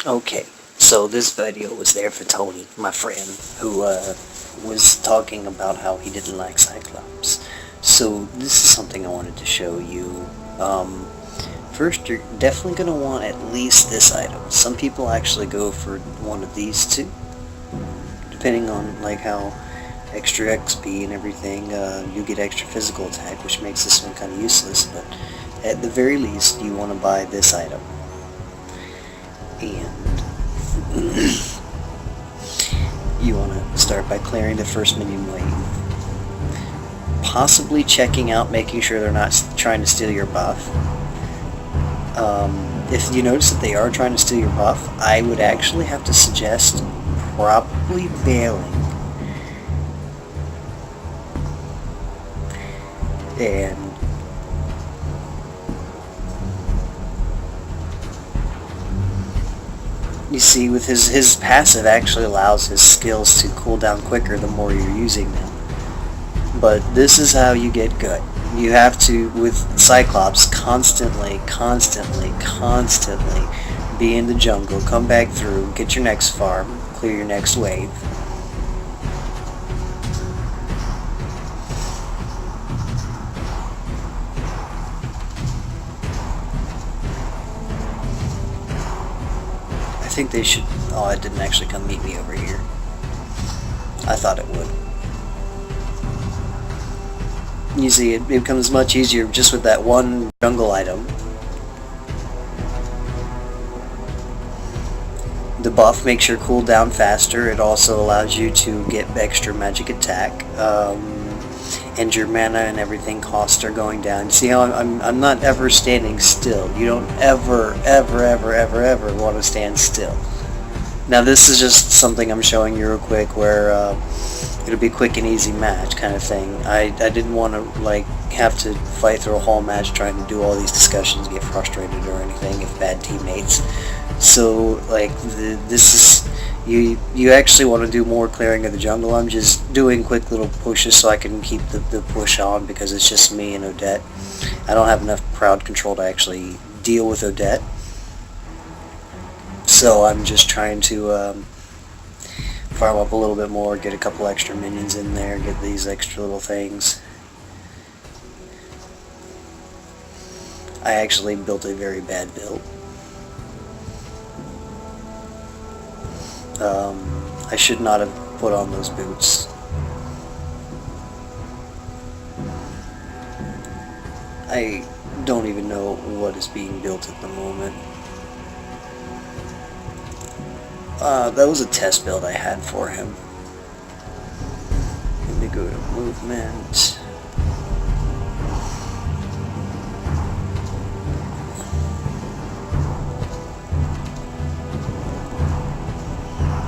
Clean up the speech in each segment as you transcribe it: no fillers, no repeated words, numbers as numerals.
Okay, so this video was there for Tony, my friend, who was talking about how he didn't like Cyclops. So this is something I wanted to show you. First, you're definitely going to want at least this item. Some people actually go for one of these two, depending on like how extra XP and everything. You get extra physical attack, which makes this one kind of useless, but at the very least, you want to buy this item. And you want to start by clearing the first minion wave. Possibly checking out, making sure they're not trying to steal your buff. If you notice that they are trying to steal your buff, I would actually have to suggest probably bailing. And you see, with his passive actually allows his skills to cool down quicker the more you're using them. But this is how you get good. You have to, with Cyclops, constantly be in the jungle, come back through, get your next farm, clear your next wave. I think they should... oh, it didn't actually come meet me over here. I thought it would. You see, it becomes much easier just with that one jungle item. The buff makes your cooldown faster. It also allows you to get extra magic attack. And your mana and everything costs are going down. See how I'm not ever standing still. You don't ever want to stand still. Now this is just something I'm showing you real quick where it'll be a quick and easy match kind of thing. I didn't want to like have to fight through a whole match trying to do all these discussions, get frustrated or anything if bad teammates. So like this is, you actually want to do more clearing of the jungle. I'm just doing quick little pushes so I can keep the push on because it's just me and Odette. I don't have enough crowd control to actually deal with Odette. So I'm just trying to farm up a little bit more, get a couple extra minions in there, get these extra little things. I actually built a very bad build. I should not have put on those boots. I don't even know what is being built at the moment. That was a test build I had for him. Let me go to movement.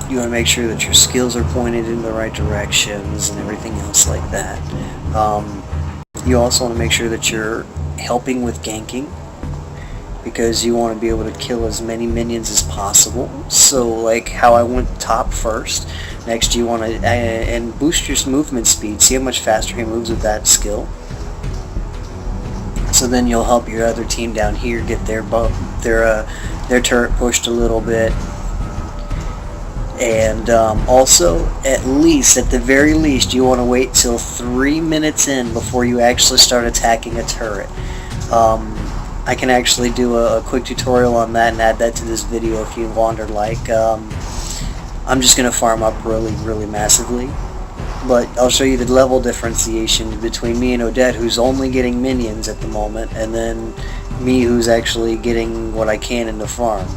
You want to make sure that your skills are pointed in the right directions and everything else like that. You also want to make sure that you're helping with ganking, because you want to be able to kill as many minions as possible. So like how I went top first, next you want to and boost your movement speed. See how much faster he moves with that skill. So then you'll help your other team down here get their turret pushed a little bit. And also, at the very least, you want to wait till 3 minutes in before you actually start attacking a turret. I can actually do a quick tutorial on that and add that to this video if you wonder. Like, I'm just going to farm up really massively. But I'll show you the level differentiation between me and Odette, who's only getting minions at the moment, and then me, who's actually getting what I can in the farm.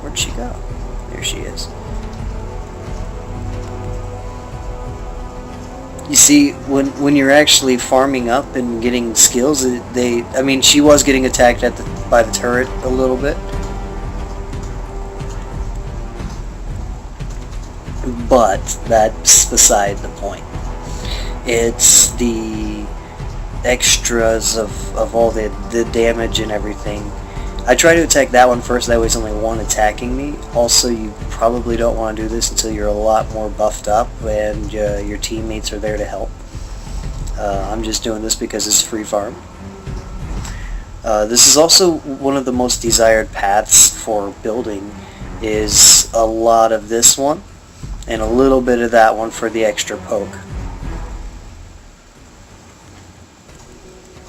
Where'd she go? There she is. You see, when you're actually farming up and getting skills, I mean, she was getting attacked by the turret a little bit. But that's beside the point. It's the extras of all the damage and everything. I try to attack that one first, that way it's only one attacking me. Also, you probably don't want to do this until you're a lot more buffed up and your teammates are there to help. I'm just doing this because it's free farm. This is also one of the most desired paths for building, is a lot of this one and a little bit of that one for the extra poke.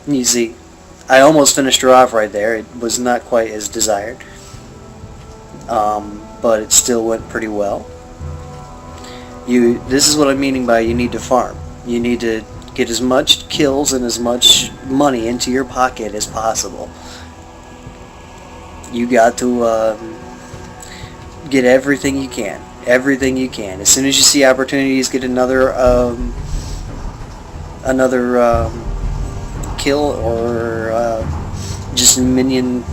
You see, I almost finished her off right there. It was not quite as desired, but it still went pretty well. This is what I'm meaning by you need to farm. You need to get as much kills and as much money into your pocket as possible. You got to get everything you can. Everything you can. As soon as you see opportunities, get another kill or just minion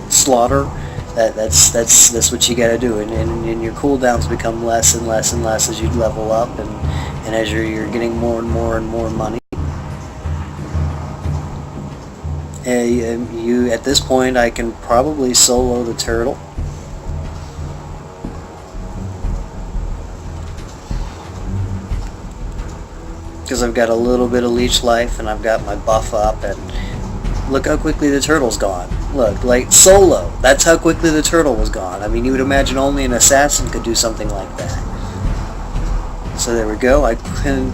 slaughter. That's what you got to do, and your cooldowns become less and less and less as you level up, and as you're getting more and more and more money. You at this point, I can probably solo the turtle. Because I've got a little bit of leech life and I've got my buff up, and look how quickly the turtle's gone. Look, like solo, that's how quickly the turtle was gone. I mean, you would imagine only an assassin could do something like that. So there we go, I can...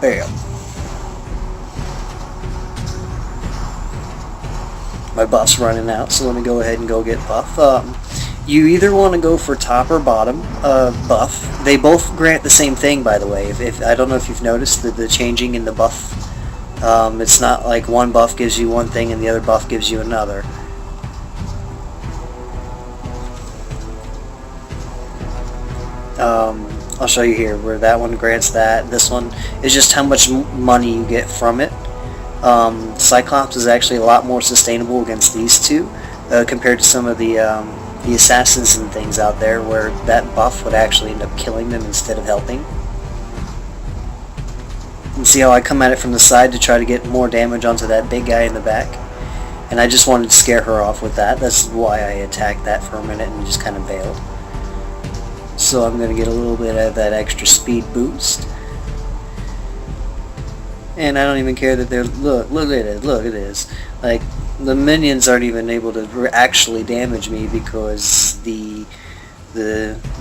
Bam. My buff's running out, so let me go ahead and go get buff. You either want to go for top or bottom buff. They both grant the same thing, by the way. If I don't know if you've noticed the changing in the buff. It's not like one buff gives you one thing and the other buff gives you another. I'll show you here where that one grants that. This one is just how much money you get from it. Cyclops is actually a lot more sustainable against these two compared to some of the assassins and things out there, where that buff would actually end up killing them instead of helping. And see how I come at it from the side to try to get more damage onto that big guy in the back? And I just wanted to scare her off with that. That's why I attacked that for a minute and just kind of bailed. So I'm going to get a little bit of that extra speed boost. And I don't even care that they're... Look at it. Look at this. Like, the minions aren't even able to actually damage me because the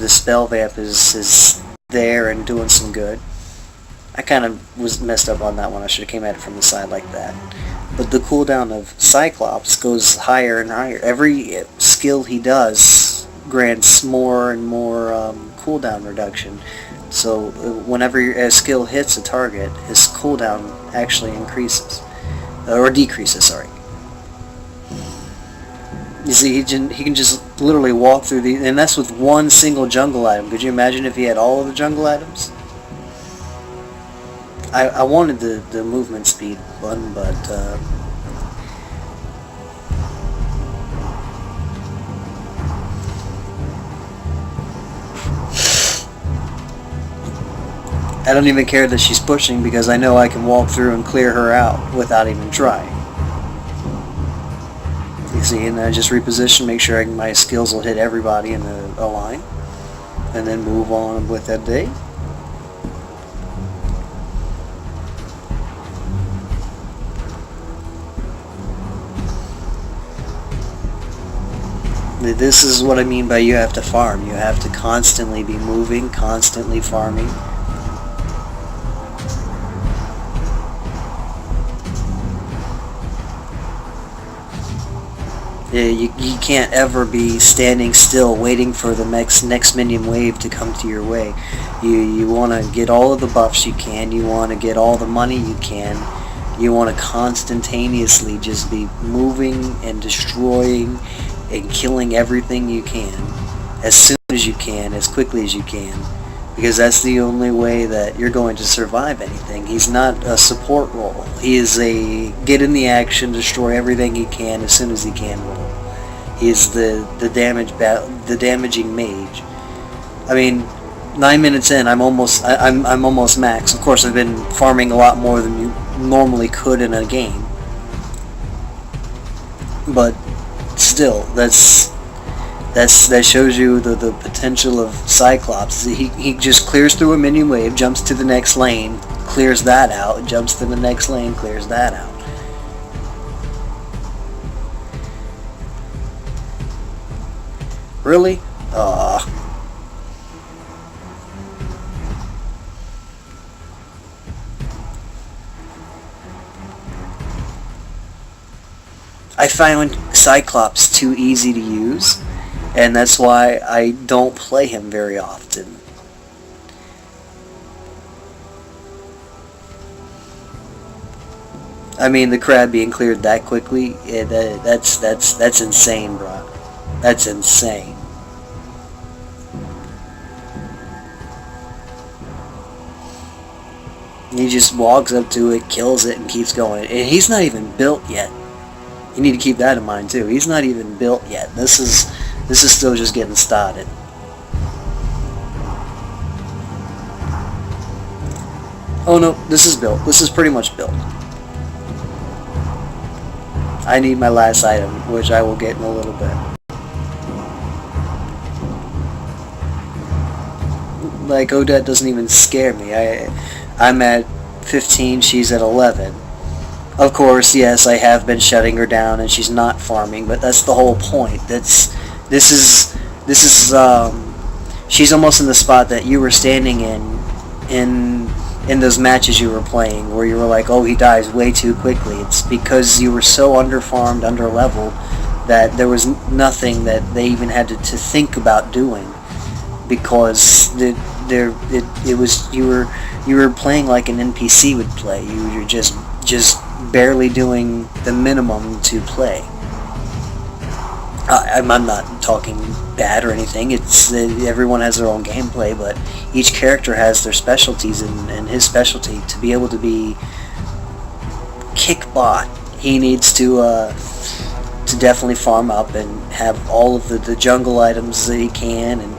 spell vamp is there and doing some good. I kind of was messed up on that one. I should have came at it from the side like that. But the cooldown of Cyclops goes higher and higher. Every skill he does grants more and more cooldown reduction. So whenever a skill hits a target, his cooldown actually increases. Or decreases, sorry. You see, he can just literally walk through these, and that's with one single jungle item. Could you imagine if he had all of the jungle items? I wanted the movement speed button, but I don't even care that she's pushing, because I know I can walk through and clear her out without even trying. You see, and I just reposition, make sure my skills will hit everybody in a line, and then move on with that day. This is what I mean by you have to farm. You have to constantly be moving, constantly farming. You can't ever be standing still waiting for the next minion wave to come to your way. You want to get all of the buffs you can. You want to get all the money you can. You want to constantaneously just be moving and destroying and killing everything you can as soon as you can, as quickly as you can, because that's the only way that you're going to survive anything. He's not a support role. He is a get in the action, destroy everything he can as soon as he can role. He is the damaging mage. I mean, 9 minutes in, I'm almost max. Of course, I've been farming a lot more than you normally could in a game, but still, that shows you the potential of Cyclops. He just clears through a minion wave, jumps to the next lane, clears that out, jumps to the next lane, clears that out. Really? Aw. I find Cyclops too easy to use, and that's why I don't play him very often. I mean, the crab being cleared that quickly, that's insane, bro. That's insane. He just walks up to it, kills it, and keeps going. And he's not even built yet. You need to keep that in mind too. He's not even built yet. This is still just getting started. Oh no, this is built. This is pretty much built. I need my last item, which I will get in a little bit. Like, Odette doesn't even scare me. I'm at 15, she's at 11. Of course, yes, I have been shutting her down and she's not farming, but that's the whole point. She's almost in the spot that you were standing in those matches you were playing, where you were like, oh, he dies way too quickly. It's because you were so underfarmed, underleveled, that there was nothing that they even had to think about doing, because it was you were playing like an NPC would play. You were just barely doing the minimum to play. I'm not talking bad or anything. It's everyone has their own gameplay, but each character has their specialties, and his specialty, to be able to be kick bot, he needs to definitely farm up and have all of the jungle items that he can, and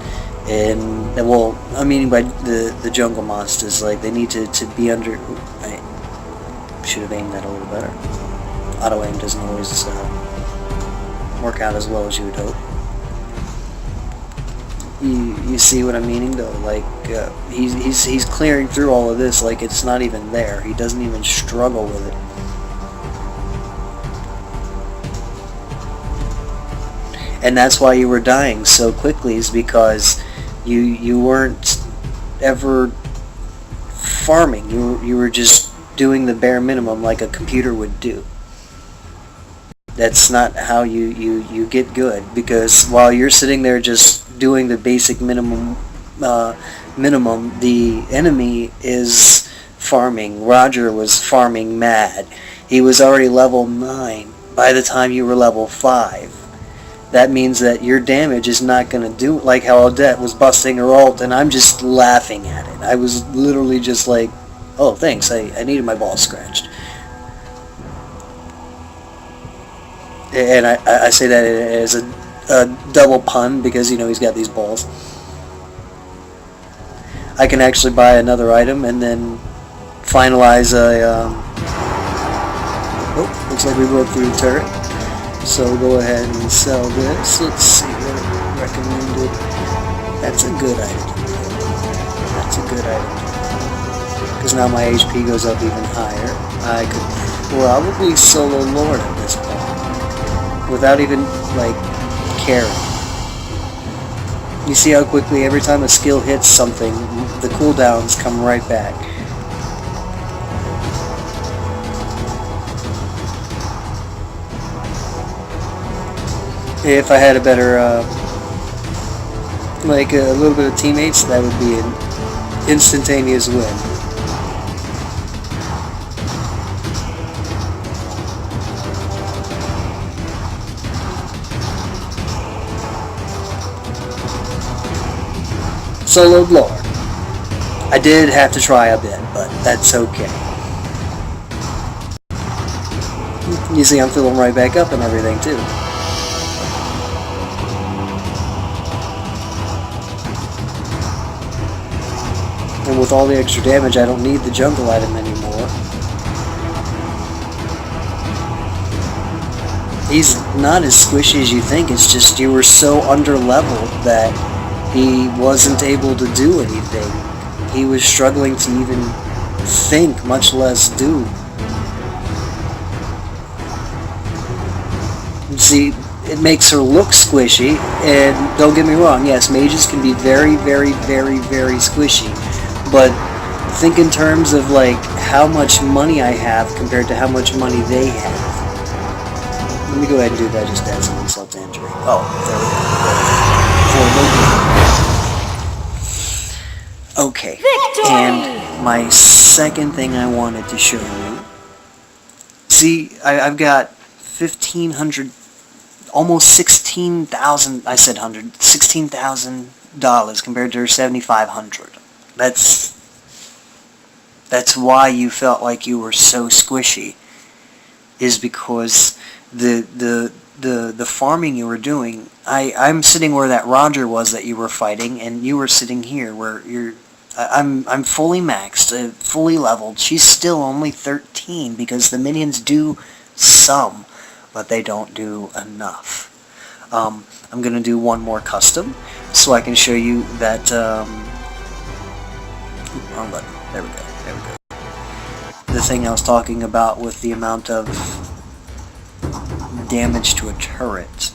well, I mean by the jungle monsters, like they need to be under. I should have aimed that a little better. Auto aim doesn't always work out as well as you would hope. You see what I'm meaning though? Like he's clearing through all of this like it's not even there. He doesn't even struggle with it. And that's why you were dying so quickly, is because you weren't ever farming. You were just doing the bare minimum like a computer would do. That's not how you get good, because while you're sitting there just doing the basic minimum, the enemy is farming. Roger was farming mad. He was already level 9 by the time you were level 5. That means that your damage is not going to do, like how Odette was busting her ult, and I'm just laughing at it. I was literally just like, oh, thanks, I needed my balls scratched. And I say that as a double pun, because, you know, he's got these balls. I can actually buy another item and then finalize a... oh, looks like we broke through the turret. So we'll go ahead and sell this. Let's see what it recommended. That's a good item. That's a good item. Because now my HP goes up even higher. I could probably solo Lord at this point, without even, like, caring. You see how quickly every time a skill hits something, the cooldowns come right back. If I had a better, like a little bit of teammates, that would be an instantaneous win. Soloed Lord. I did have to try a bit, but that's okay. You see, I'm filling right back up and everything too. And with all the extra damage, I don't need the jungle item anymore. He's not as squishy as you think. It's just you were so under-leveled that he wasn't able to do anything. He was struggling to even think, much less do. See, it makes her look squishy, and don't get me wrong, yes, mages can be very, very, very, very squishy, but think in terms of like how much money I have compared to how much money they have. Let me go ahead and do that just as an insult to injury. Oh, there we go. Okay, Victory! and my second thing I wanted to show you. See, I've got 1,500, almost 16,000. I said hundred, $16,000 compared to her 7,500. That's why you felt like you were so squishy, is because the farming you were doing. I'm sitting where that Roger was that you were fighting, and you were sitting here where you're. I'm fully maxed, fully leveled. She's still only 13 because the minions do some, but they don't do enough. I'm gonna do one more custom so I can show you that. Wrong button. There we go. There we go. The thing I was talking about with the amount of damage to a turret.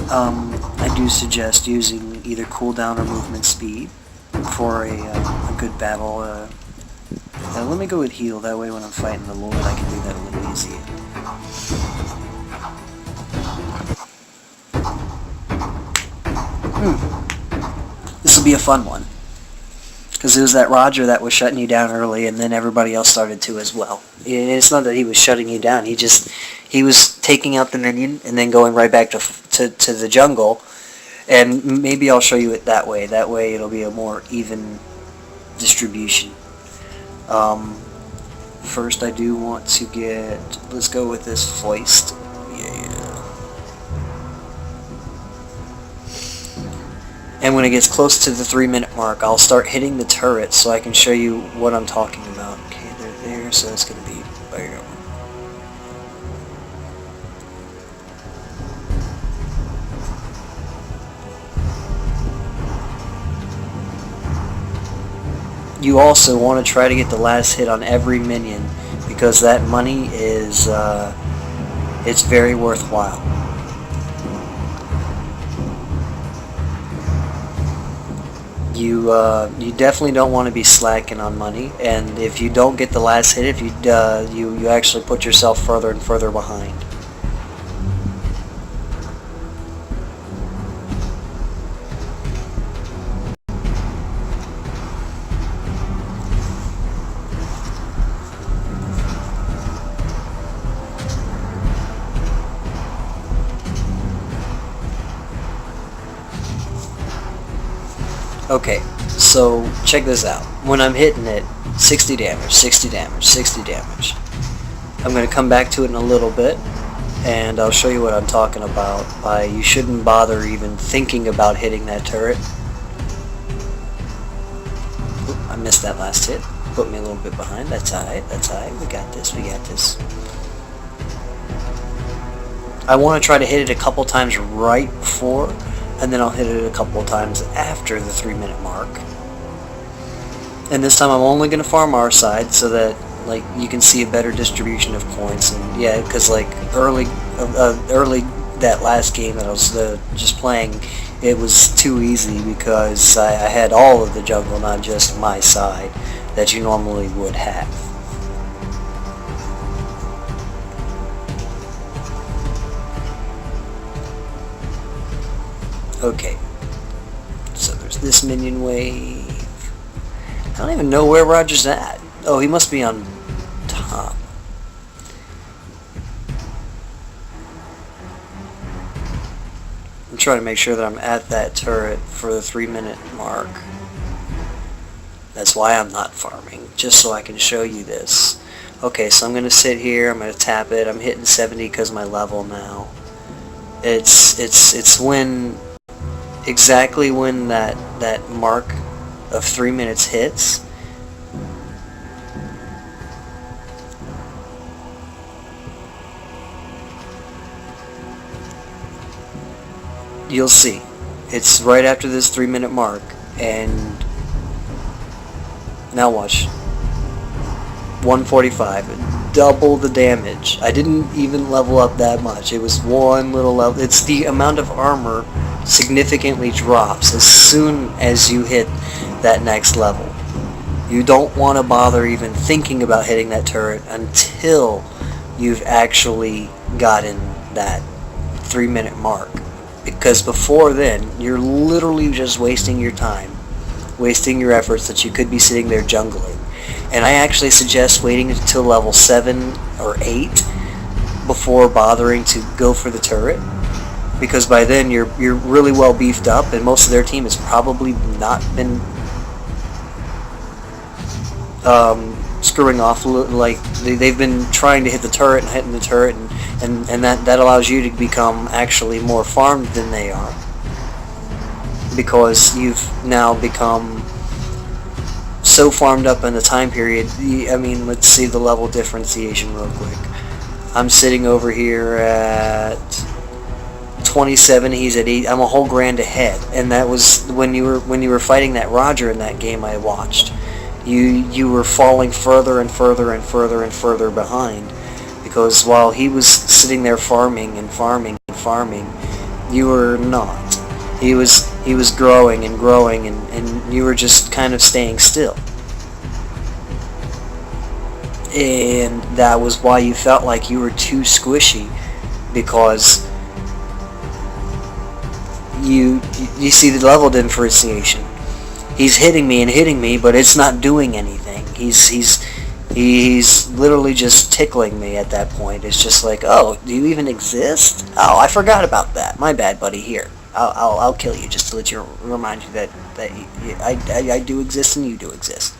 I do suggest using either cooldown or movement speed for a good battle. Let me go with heal, that way when I'm fighting the Lord I can do that a little easier. This will be a fun one. Because it was that Roger that was shutting you down early, and then everybody else started to as well. And it's not that he was shutting you down, he was taking out the minion and then going right back to the jungle, and maybe I'll show you it that way. That way it'll be a more even distribution. First I do want to get, let's go with this foist. And when it gets close to the 3-minute mark, I'll start hitting the turret so I can show you what I'm talking about. Okay, they're there, so it's going to be bam. You also want to try to get the last hit on every minion, because that money is, it's very worthwhile. You definitely don't want to be slacking on money, and if you don't get the last hit, if you actually put yourself further and further behind. Okay, so check this out. When I'm hitting it, 60 damage, 60 damage, 60 damage. I'm going to come back to it in a little bit, and I'll show you what I'm talking about. You shouldn't bother even thinking about hitting that turret. Oop, I missed that last hit. Put me a little bit behind. That's alright, that's alright. We got this, we got this. I want to try to hit it a couple times right before, and then I'll hit it a couple of times after the 3-minute mark. And this time I'm only going to farm our side so that like you can see a better distribution of points. And yeah, because like early that last game that I was just playing, it was too easy because I had all of the jungle, not just my side that you normally would have. Okay, so there's this minion wave. I don't even know where Roger's at. Oh, he must be on top. I'm trying to make sure that I'm at that turret for the 3-minute mark. That's why I'm not farming, just so I can show you this. Okay, so I'm going to sit here, I'm going to tap it. I'm hitting 70 because of my level now. It's when... exactly when that mark of 3 minutes hits, you'll see. It's right after this 3-minute mark, and now watch. 145, double the damage. I didn't even level up that much. It was one little level. It's the amount of armor significantly drops as soon as you hit that next level. You don't want to bother even thinking about hitting that turret until you've actually gotten that 3-minute mark. Because before then, you're literally just wasting your time, wasting your efforts that you could be sitting there jungling. And I actually suggest waiting until level 7 or 8 before bothering to go for the turret. Because by then you're really well beefed up, and most of their team has probably not been screwing off. Like they've been trying to hit the turret and hitting the turret, and that allows you to become actually more farmed than they are, because you've now become so farmed up in the time period. I mean, let's see the level differentiation real quick. I'm sitting over here at 27. He's at 8. I'm a whole grand ahead, and that was when you were fighting that Roger in that game I watched. You were falling further and further and further and further behind, because while he was sitting there farming and farming and farming, you were not. He was growing and growing, and you were just kind of staying still. And that was why you felt like you were too squishy, because you see the level differentiation. He's hitting me and hitting me, but it's not doing anything. He's literally just tickling me at that point. It's just like, oh, do you even exist? Oh, I forgot about that. My bad, buddy. Here, I'll kill you just to remind you that I do exist and you do exist.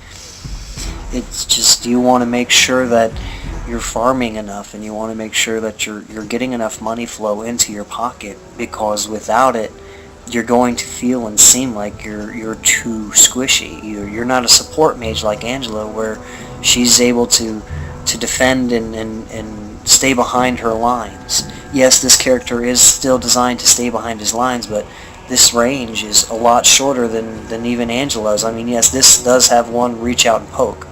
It's just, you want to make sure that you're farming enough, and you want to make sure that you're getting enough money flow into your pocket, because without it, you're going to feel and seem like you're too squishy. You're not a support mage like Angela, where she's able to defend and stay behind her lines. Yes, this character is still designed to stay behind his lines, but this range is a lot shorter than even Angela's. I mean, yes, this does have one reach out and poke,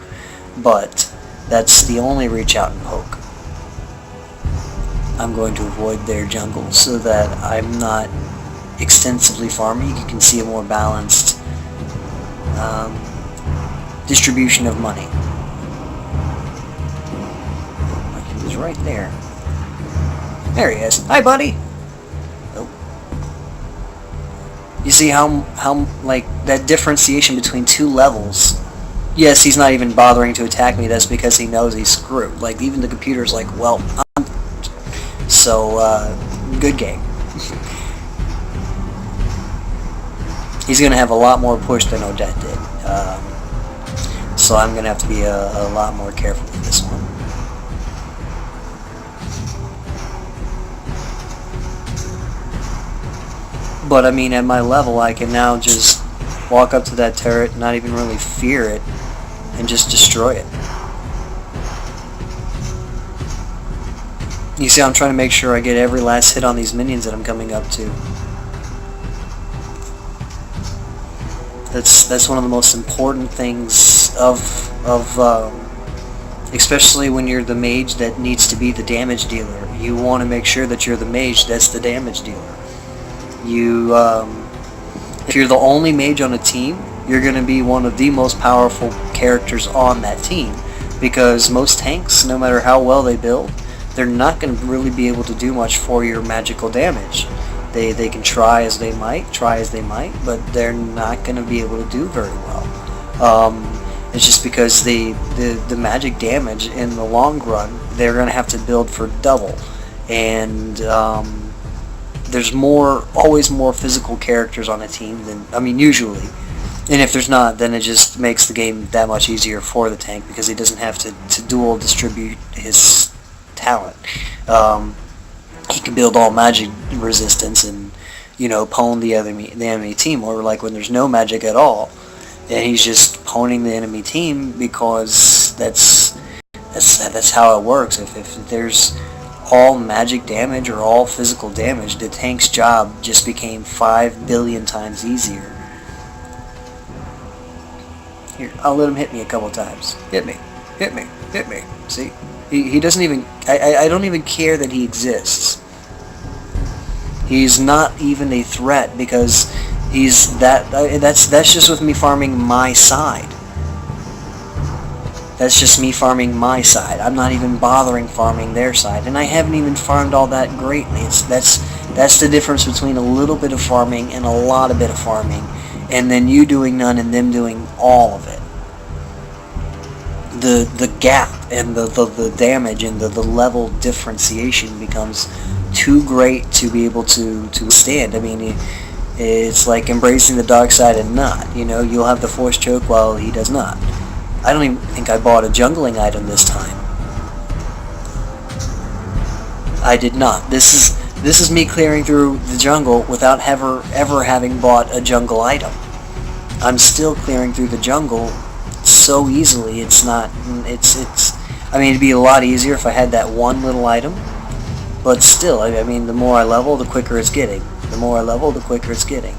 but that's the only reach out and poke. I'm going to avoid their jungle so that I'm not extensively farming. You can see a more balanced distribution of money. He was right there. There he is. Hi, buddy. Oh. You see how like that differentiation between two levels. Yes, he's not even bothering to attack me. That's because he knows he's screwed. Like, even the computer's like, well, I'm so good game. He's going to have a lot more push than Odette did. So I'm going to have to be a lot more careful with this one. But I mean, at my level, I can now just walk up to that turret and not even really fear it, and just destroy it. You see, I'm trying to make sure I get every last hit on these minions that I'm coming up to. That's one of the most important things of especially when you're the mage that needs to be the damage dealer. You want to make sure that you're the mage that's the damage dealer. If you're the only mage on a team, you're going to be one of the most powerful characters on that team, because most tanks, no matter how well they build, they're not going to really be able to do much for your magical damage. They can try as they might, but they're not going to be able to do very well. It's just because the magic damage in the long run, they're going to have to build for double. And there's always more physical characters on a team than, I mean, usually. And if there's not, then it just makes the game that much easier for the tank, because he doesn't have to dual distribute his talent. He can build all magic resistance and, you know, pwn the enemy team, or like when there's no magic at all, and he's just pwning the enemy team, because that's how it works. If there's all magic damage or all physical damage, the tank's job just became 5 billion times easier. Here, I'll let him hit me a couple times. Hit me. Hit me. Hit me. See? He doesn't even... I don't even care that he exists. He's not even a threat because he's that... That's just with me farming my side. That's just me farming my side. I'm not even bothering farming their side. And I haven't even farmed all that greatly. That's the difference between a little bit of farming and a lot of bit of farming. And then you doing none and them doing all of it. The gap and the damage and the level differentiation becomes too great to be able to stand. I mean, it's like embracing the dark side and not. You know, you'll have the force choke while he does not. I don't even think I bought a jungling item this time. I did not. This is me clearing through the jungle without ever having bought a jungle item. I'm still clearing through the jungle so easily. It's not. I mean, it'd be a lot easier if I had that one little item. But still, I mean, the more I level, the quicker it's getting. The more I level, the quicker it's getting.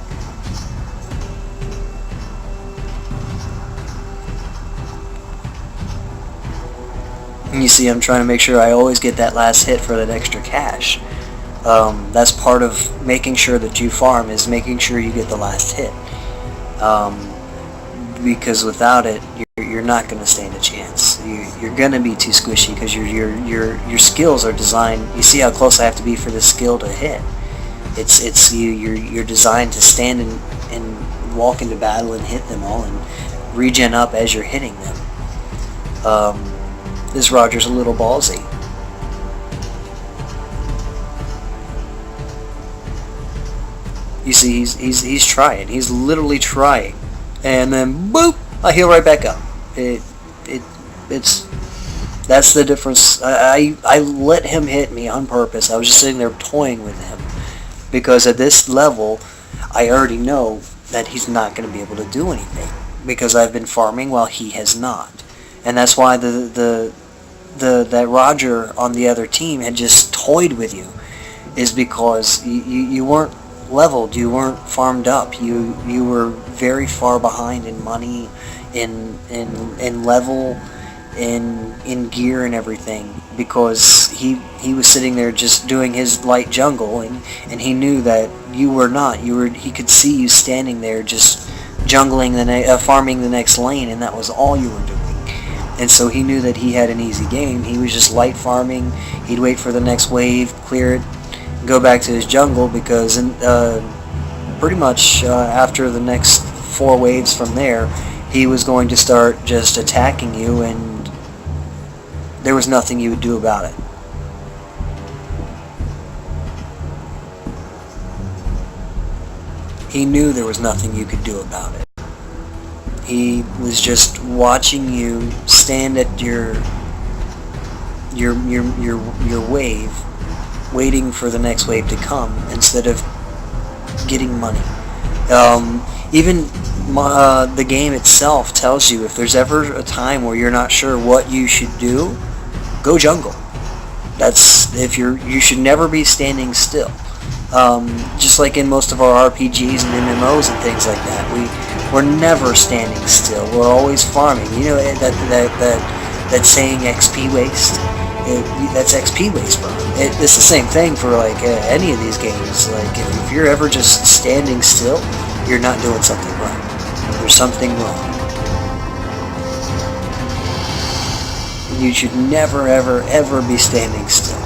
And you see, I'm trying to make sure I always get that last hit for that extra cash. That's part of making sure that you farm, is making sure you get the last hit. Because without it, you're not going to stand a chance. You're going to be too squishy because your skills are designed. You see how close I have to be for this skill to hit. You're designed to stand and walk into battle and hit them all and regen up as you're hitting them. This Roger's a little ballsy. You see, he's trying. He's literally trying, and then boop! I heal right back up. That's the difference. I let him hit me on purpose. I was just sitting there toying with him because at this level, I already know that he's not going to be able to do anything because I've been farming while he has not, and that's why that Roger on the other team had just toyed with you, is because you weren't leveled, you weren't farmed up, you were very far behind in money, in level, in gear and everything, because he was sitting there just doing his light jungle, and he knew that you were not. He could see you standing there just jungling farming the next lane, and that was all you were doing. And so he knew that he had an easy game. He was just light farming. He'd wait for the next wave, clear it, go back to his jungle, because pretty much after the next 4 waves from there, he was going to start just attacking you, and there was nothing you would do about it. He knew there was nothing you could do about it. He was just watching you stand at your wave, waiting for the next wave to come instead of getting money. Even the game itself tells you if there's ever a time where you're not sure what you should do, go jungle. You should never be standing still. Just like in most of our RPGs and MMOs and things like that, we're never standing still. We're always farming. You know that saying, XP waste. That's XP waste, bro. It's the same thing for like any of these games. Like if you're ever just standing still, you're not doing something right. There's something wrong. You should never, ever, ever be standing still.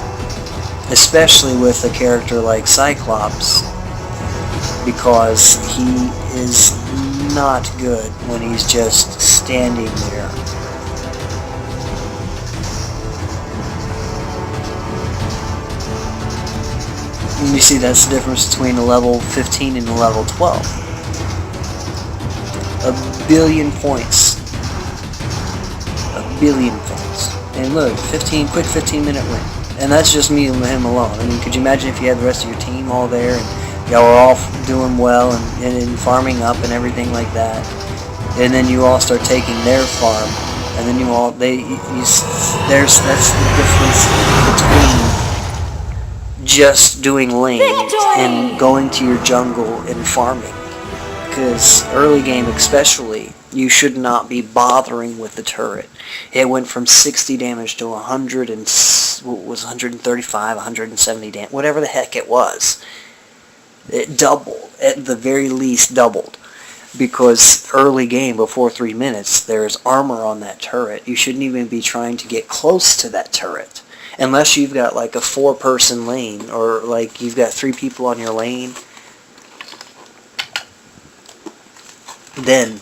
Especially with a character like Cyclops, because he is not good when he's just standing there. And you see, that's the difference between a level 15 and a level 12. A billion points. A billion points. And look, quick 15-minute win. And that's just me and him alone. I mean, could you imagine if you had the rest of your team all there and y'all were all doing well and farming up and everything like that, and then you all start taking their farm, and then that's the difference between just doing lane and going to your jungle and farming. Because early game especially, You should not be bothering with the turret. It went from 60 damage to 100 and what was 135, 170 damage, whatever the heck it was. It doubled, at the very least doubled, because early game, before 3 minutes, there's armor on that turret. You shouldn't even be trying to get close to that turret, unless you've got like a 4-person lane, or like you've got 3 people on your lane. Then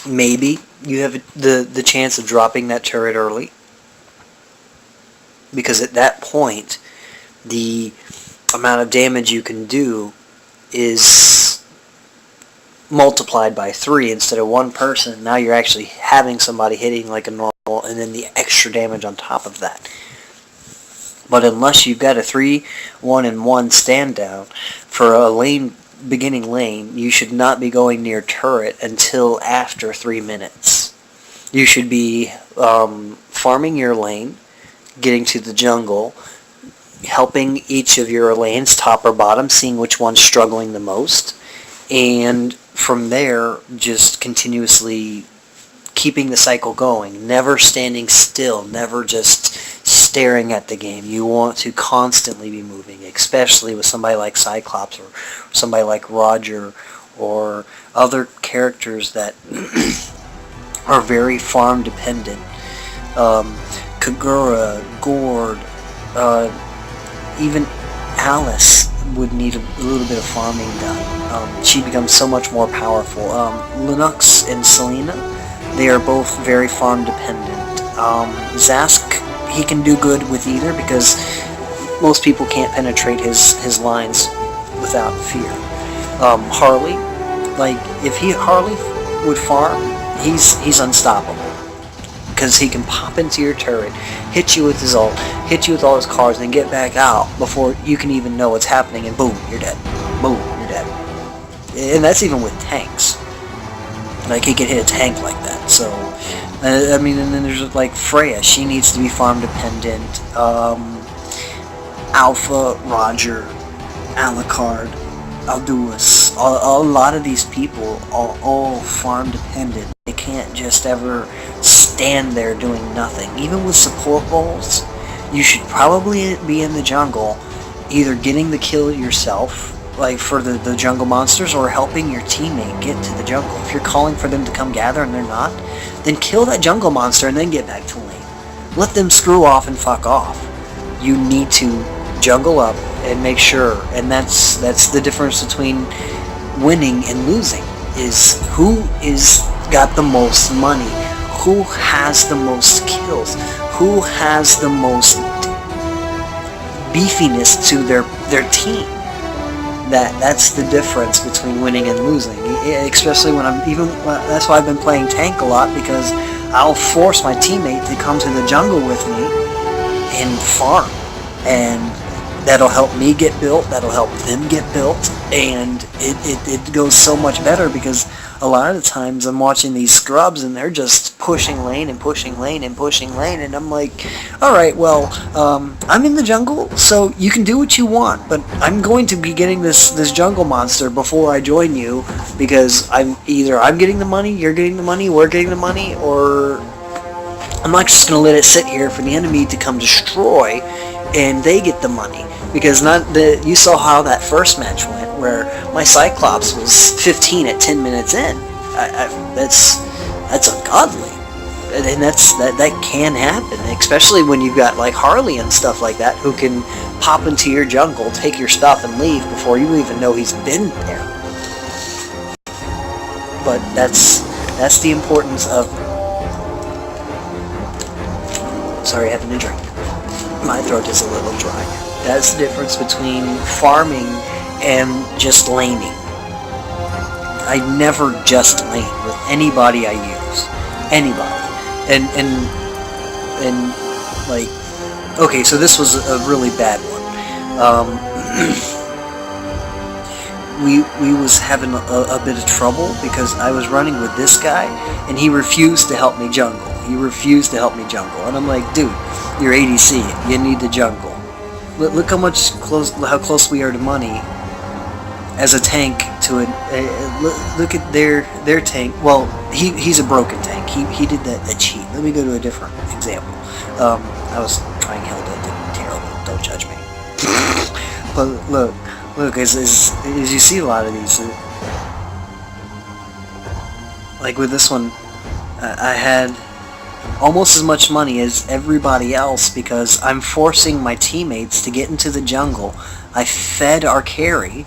maybe you have the chance of dropping that turret early, because at that point the amount of damage you can do is multiplied by 3 instead of 1 person. Now you're actually having somebody hitting like a normal, and then the extra damage on top of that. But unless you've got a 3-1-1 stand down for a beginning lane, you should not be going near turret until after 3 minutes. You should be farming your lane, getting to the jungle, helping each of your lanes, top or bottom, seeing which one's struggling the most, and from there just continuously keeping the cycle going, never standing still, never just staring at the game. You want to constantly be moving, especially with somebody like Cyclops or somebody like Roger or other characters that are very farm dependent. Kagura, Gord, even Alice would need a little bit of farming done. She becomes so much more powerful. Linux and Selena, they are both very farm dependent. Zask, he can do good with either, because most people can't penetrate his lines without fear. Harley, like if Harley would farm, he's unstoppable, because he can pop into your turret, hit you with his ult, hit you with all his cards, and get back out before you can even know what's happening, and boom, you're dead. Boom, you're dead. And that's even with tanks. Like, he can hit a tank like that. So, I mean, and then there's like Freya. She needs to be farm dependent. Alpha, Roger, Alucard, Alduus. A lot of these people are all farm dependent. They can't just ever stand there doing nothing. Even with support roles, you should probably be in the jungle, either getting the kill yourself, like for the jungle monsters, or helping your teammate get to the jungle. If you're calling for them to come gather and they're not, then kill that jungle monster and then get back to lane. Let them screw off and fuck off. You need to jungle up and make sure, and that's the difference between winning and losing, is who is got the most money, who has the most kills, who has the most beefiness to their team. That's the difference between winning and losing. Especially when that's why I've been playing tank a lot, because I'll force my teammate to come to the jungle with me and farm, and that'll help me get built, that'll help them get built, and it goes so much better, because a lot of the times I'm watching these scrubs and they're just pushing lane and pushing lane and pushing lane, and I'm like, alright, well, I'm in the jungle, so you can do what you want, but I'm going to be getting this jungle monster before I join you, because I'm getting the money, you're getting the money, we're getting the money, or I'm not just going to let it sit here for the enemy to come destroy and they get the money. Because you saw how that first match went, where my Cyclops was 15 at 10 minutes in. That's ungodly, and that can happen, especially when you've got like Harley and stuff like that, who can pop into your jungle, take your stuff, and leave before you even know he's been there. But that's the importance of. Sorry, having a drink. My throat is a little dry. That's the difference between farming and just laning. I never just lane with anybody I use. Anybody. And like, okay, so this was a really bad one. We was having a bit of trouble, because I was running with this guy, and he refused to help me jungle. And I'm like, dude, you're ADC, you need the jungle. Look how close we are to money as a tank to it. Look at their tank. Well, he's a broken tank. He did that cheat. Let me go to a different example. I was trying Hilda. Did terrible. Don't judge me. But look. As you see a lot of these, like with this one, I had almost as much money as everybody else because I'm forcing my teammates to get into the jungle. I fed our carry,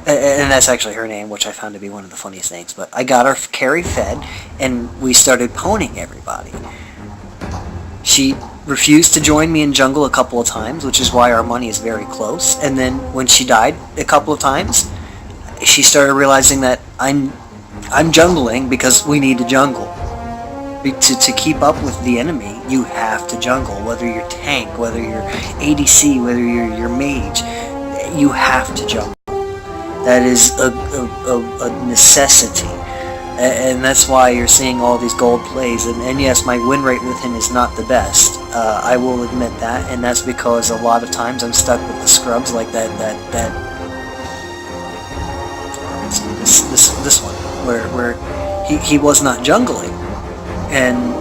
and that's actually her name, which I found to be one of the funniest things, but I got our carry fed, and we started poning everybody. She refused to join me in jungle a couple of times, which is why our money is very close, and then when she died a couple of times, she started realizing that I'm jungling because we need to jungle. To keep up with the enemy, you have to jungle. Whether you're tank, whether you're ADC, whether you're mage, you have to jungle. That is a necessity. And that's why you're seeing all these gold plays. And yes, my win rate with him is not the best. I will admit that. And that's because a lot of times I'm stuck with the scrubs like that this one, where he was not jungling. And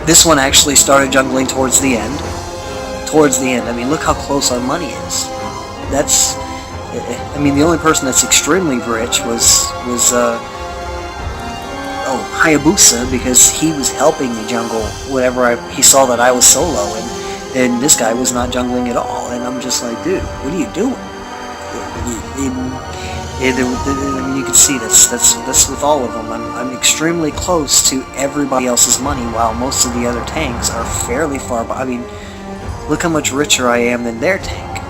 this one actually started jungling towards the end. I mean, look how close our money is. I mean, the only person that's extremely rich was Hayabusa, because he was helping me jungle whenever he saw that I was solo, and this guy was not jungling at all. And I'm just like, dude, what are you doing? I mean, you can see that's with all of them. I'm extremely close to everybody else's money, while most of the other tanks are fairly far. I mean, look how much richer I am than their tank.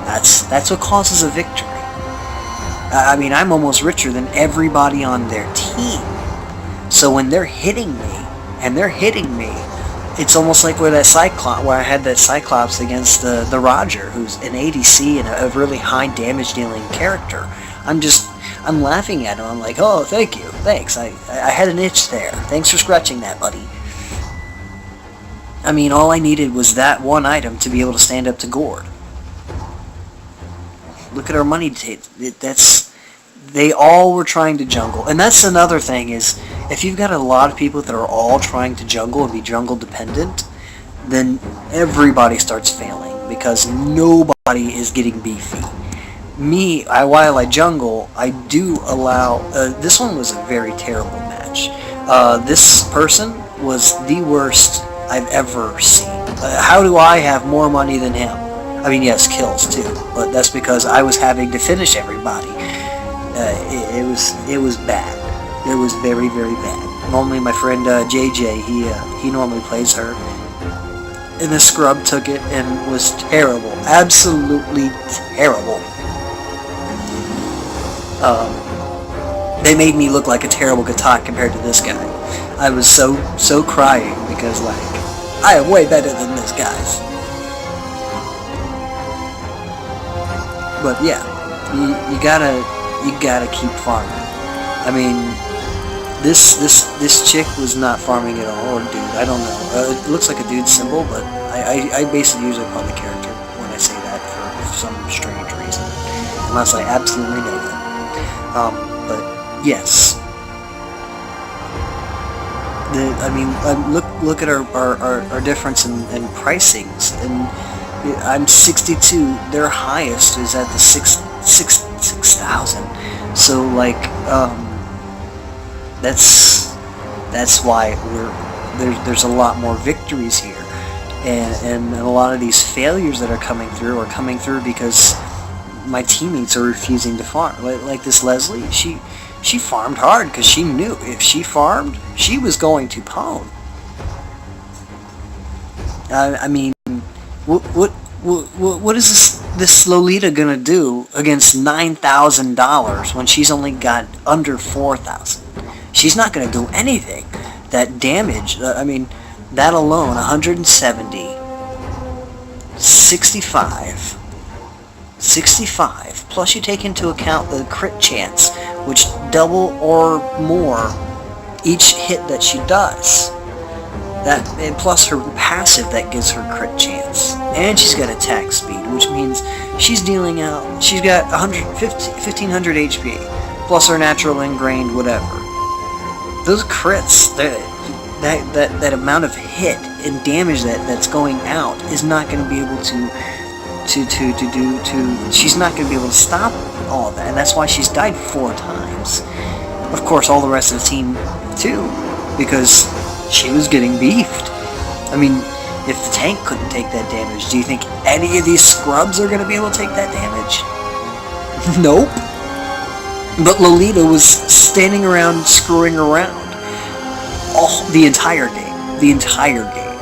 That's what causes a victory. I mean, I'm almost richer than everybody on their team. So when they're hitting me, it's almost like where I had that Cyclops against the Roger, who's an ADC and a really high damage dealing character. I'm laughing at him. I'm like, oh, thank you, thanks. I had an itch there. Thanks for scratching that, buddy. I mean, all I needed was that one item to be able to stand up to Gord. Look at our money. They all were trying to jungle. And that's another thing is, if you've got a lot of people that are all trying to jungle and be jungle dependent, then everybody starts failing because nobody is getting beefy. Me, while I jungle, I do allow... this one was a very terrible match. This person was the worst I've ever seen. How do I have more money than him? I mean, yes, kills too, but that's because I was having to finish everybody. It was bad. It was very, very bad. Normally my friend JJ, he normally plays her, and the scrub took it and was terrible. Absolutely terrible. They made me look like a terrible Gatak compared to this guy. I was so crying because, like, I am way better than this guy's. But yeah, you gotta keep farming. I mean, this chick was not farming at all, or dude, I don't know. It looks like a dude symbol, but I base it usually upon the character when I say that for some strange reason, unless I absolutely know that. But yes, I mean, look at our difference in pricings, and I'm 62. Their highest is at the 6,000. So like, that's why there's a lot more victories here, and a lot of these failures that are coming through because my teammates are refusing to farm. Like this Leslie, she farmed hard because she knew if she farmed, she was going to pwn. I mean, what is this Lolita gonna do against $9,000 when she's only got under 4,000? She's not gonna do anything. That damage, I mean, that alone, 170, 65, plus you take into account the crit chance, which double or more each hit that she does. That, and plus her passive that gives her crit chance. And she's got attack speed, which means she's dealing out, she's got 1500 HP, plus her natural ingrained whatever. Those crits, that amount of hit and damage that's going out is not going to be able to she's not going to be able to stop all of that, and that's why she's died 4 times. Of course, all the rest of the team too, because she was getting beefed. I mean, if the tank couldn't take that damage, do you think any of these scrubs are going to be able to take that damage? Nope. But Lolita was standing around screwing around the entire game. The entire game.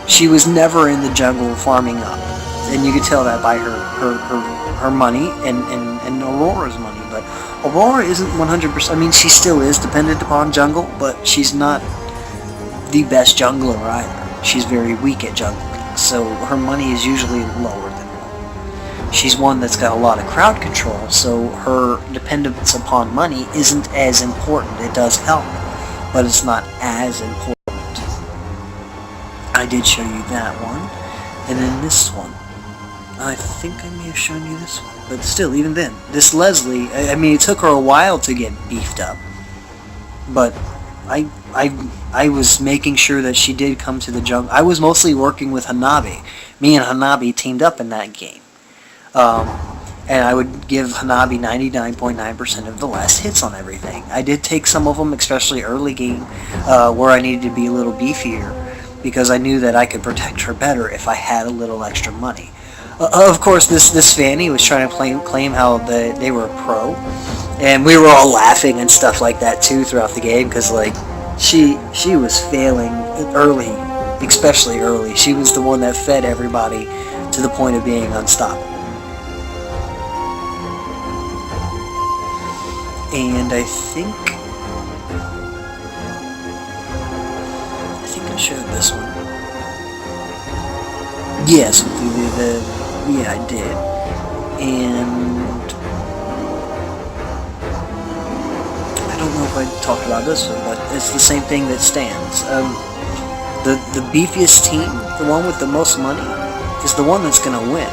She was never in the jungle farming up. And you could tell that by her money and Aurora's money. But Aurora isn't 100%. I mean, she still is dependent upon jungle, but she's not the best jungler either. She's very weak at jungling, so her money is usually lower than one. She's one that's got a lot of crowd control, so her dependence upon money isn't as important. It does help, but it's not as important. I did show you that one, and then this one. I think I may have shown you this one, but still, even then, this Leslie, I mean, it took her a while to get beefed up, but I was making sure that she did come to the jungle. I was mostly working with Hanabi. Me and Hanabi teamed up in that game. And I would give Hanabi 99.9% of the last hits on everything. I did take some of them, especially early game, where I needed to be a little beefier, because I knew that I could protect her better if I had a little extra money. Of course, this Fanny was trying to claim how they were a pro, and we were all laughing and stuff like that too throughout the game, because like she was failing early, especially early. She was the one that fed everybody to the point of being unstoppable. And I think I showed this one. Yes, yeah, I did. And I don't know if I talked about this one, but it's the same thing that stands. The beefiest team, the one with the most money, is the one that's gonna win.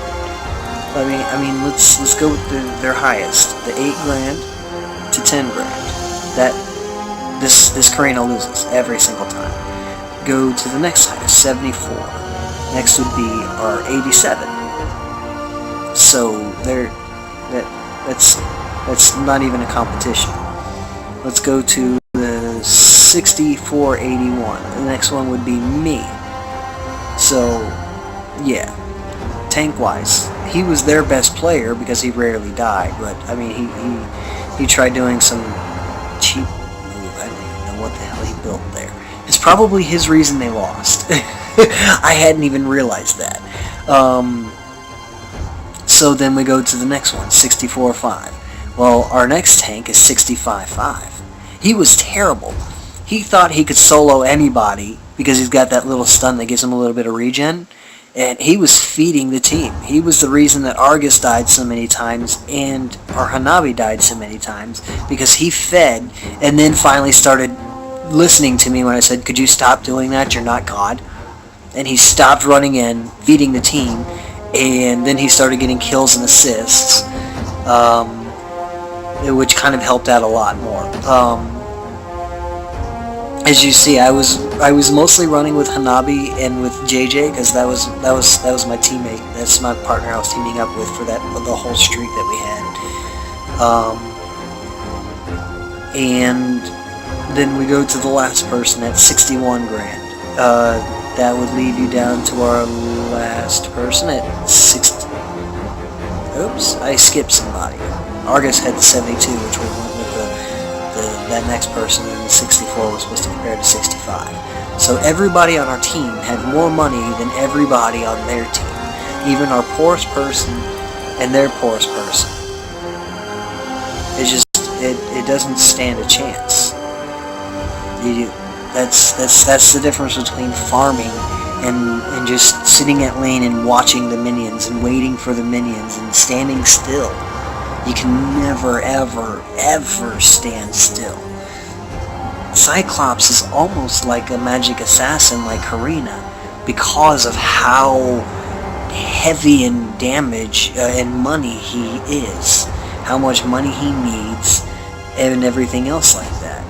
I mean, let's go with their highest, the 8 grand to 10 grand. That this Karina loses every single time. Go to the next highest, 74. Next would be our 87. So that's not even a competition. Let's go to the 6481. The next one would be me. So yeah, tank wise, he was their best player because he rarely died. But I mean, he tried doing some cheap move. I don't even know what the hell he built there. It's probably his reason they lost. I hadn't even realized that. So then we go to the next one, 64.5. Well, our next tank is 65.5. He was terrible. He thought he could solo anybody because he's got that little stun that gives him a little bit of regen, and he was feeding the team. He was the reason that Argus died so many times and our Hanabi died so many times, because he fed and then finally started listening to me when I said, could you stop doing that? You're not God. And he stopped running in, feeding the team, and then he started getting kills and assists, which kind of helped out a lot more. As you see, I was mostly running with Hanabi and with JJ, because that was my teammate. That's my partner I was teaming up with for the whole streak that we had. And then we go to the last person at 61 grand. That would lead you down to our last person at 60. Oops, I skipped somebody. Argus had 72, which we went with that next person, and the 64 was supposed to compare to 65. So everybody on our team had more money than everybody on their team. Even our poorest person and their poorest person. It's just, it doesn't stand a chance. That's the difference between farming and just sitting at lane and watching the minions and waiting for the minions and standing still. You can never, ever, ever stand still. Cyclops is almost like a magic assassin like Karina because of how heavy in damage and money he is, how much money he needs, and everything else like that.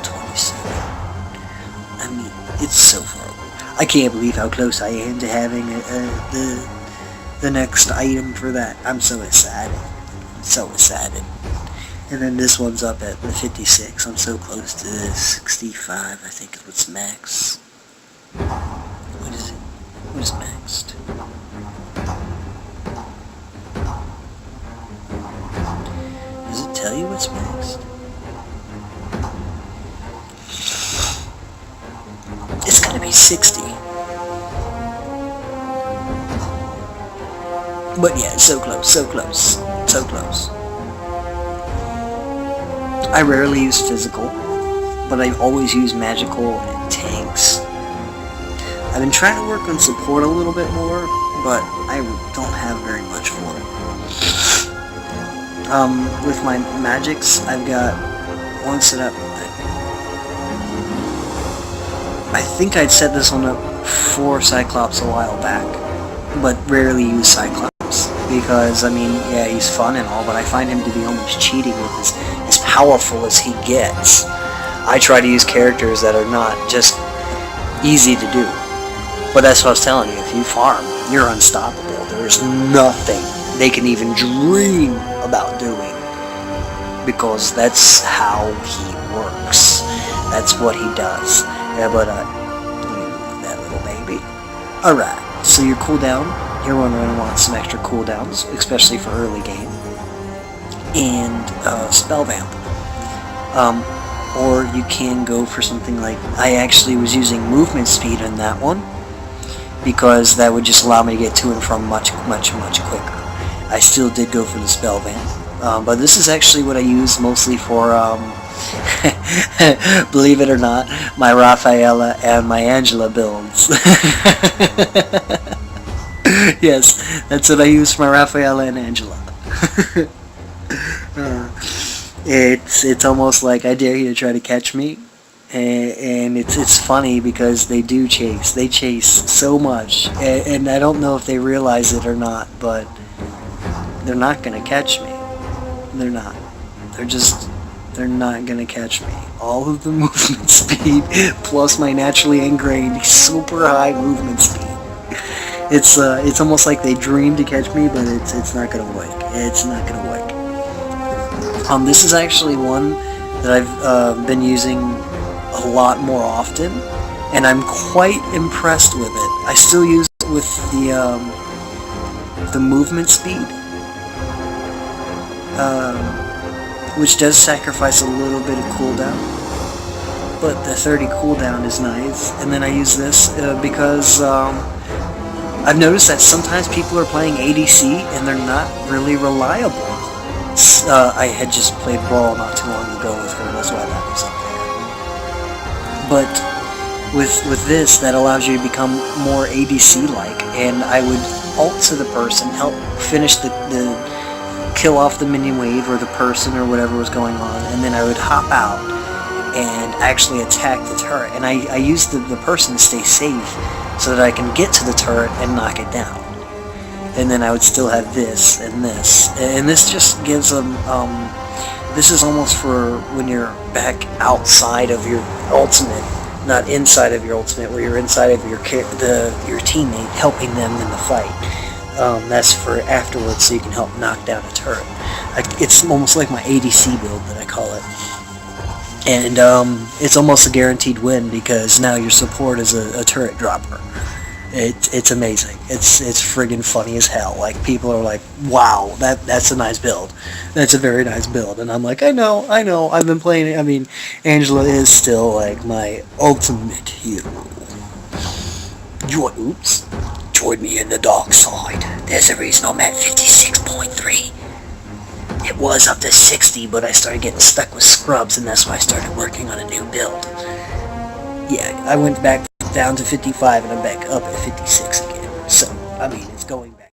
27. I mean, it's so far. I can't believe how close I am to having the next item for that. I'm so excited. I'm so excited. And then this one's up at the 56. I'm so close to the 65. I think it's max. What is it? What is maxed? Does it tell you what's maxed? It's gotta be 60. But yeah, so close, so close, so close. I rarely use physical, but I always use magical and tanks. I've been trying to work on support a little bit more, but I don't have very much for it. With my magics, I've got one set up. I think I'd set this one up for Cyclops a while back, but rarely use Cyclops. Because, I mean, yeah, he's fun and all, but I find him to be almost cheating with as powerful as he gets. I try to use characters that are not just easy to do. But that's what I was telling you, if you farm, you're unstoppable. There's nothing they can even dream about doing. Because that's how he works. That's what he does. Yeah, but, that little baby. Alright, so your cooldown, you're going to want some extra cooldowns, especially for early game. And, spell vamp. Or you can go for something like, I actually was using movement speed in that one, because that would just allow me to get to and from much quicker. I still did go for the spell vamp. But this is actually what I use mostly for, believe it or not, my Rafaela and my Angela builds. Yes, that's what I use for my Rafaela and Angela. It's almost like I dare you to try to catch me, and it's funny because they do chase. They chase so much, and I don't know if they realize it or not, but they're not gonna catch me. They're not. They're not gonna catch me. All of the movement speed plus my naturally ingrained super high movement speed. It's almost like they dream to catch me, but it's not gonna work. It's not gonna work. This is actually one that I've been using a lot more often, and I'm quite impressed with it. I still use it with the movement speed, which does sacrifice a little bit of cooldown, but the 30 cooldown is nice. And then I use this because I've noticed that sometimes people are playing ADC and they're not really reliable. I had just played Brawl not too long ago with her, that's why that was up there. But with this, that allows you to become more ADC-like, and I would ult to the person, help finish the kill off the minion wave or the person or whatever was going on, and then I would hop out and actually attack the turret. And I use the person to stay safe so that I can get to the turret and knock it down. And then I would still have this and this. And this just gives them, this is almost for when you're back outside of your ultimate, not inside of your ultimate, where you're inside of your teammate, helping them in the fight. That's for afterwards, so you can help knock down a turret. It's almost like my ADC build that I call it. And it's almost a guaranteed win because now your support is a turret dropper. It's amazing. It's friggin' funny as hell. Like, people are like, wow, that's a nice build. That's a very nice build. And I'm like, I know, I've been playing it. I mean, Angela is still like my ultimate hero. Oops. Join me in the dark side. There's a reason I'm at 56.3. It was up to 60, but I started getting stuck with scrubs, and that's why I started working on a new build. Yeah, I went back down to 55, and I'm back up at 56 again. So, I mean, it's going...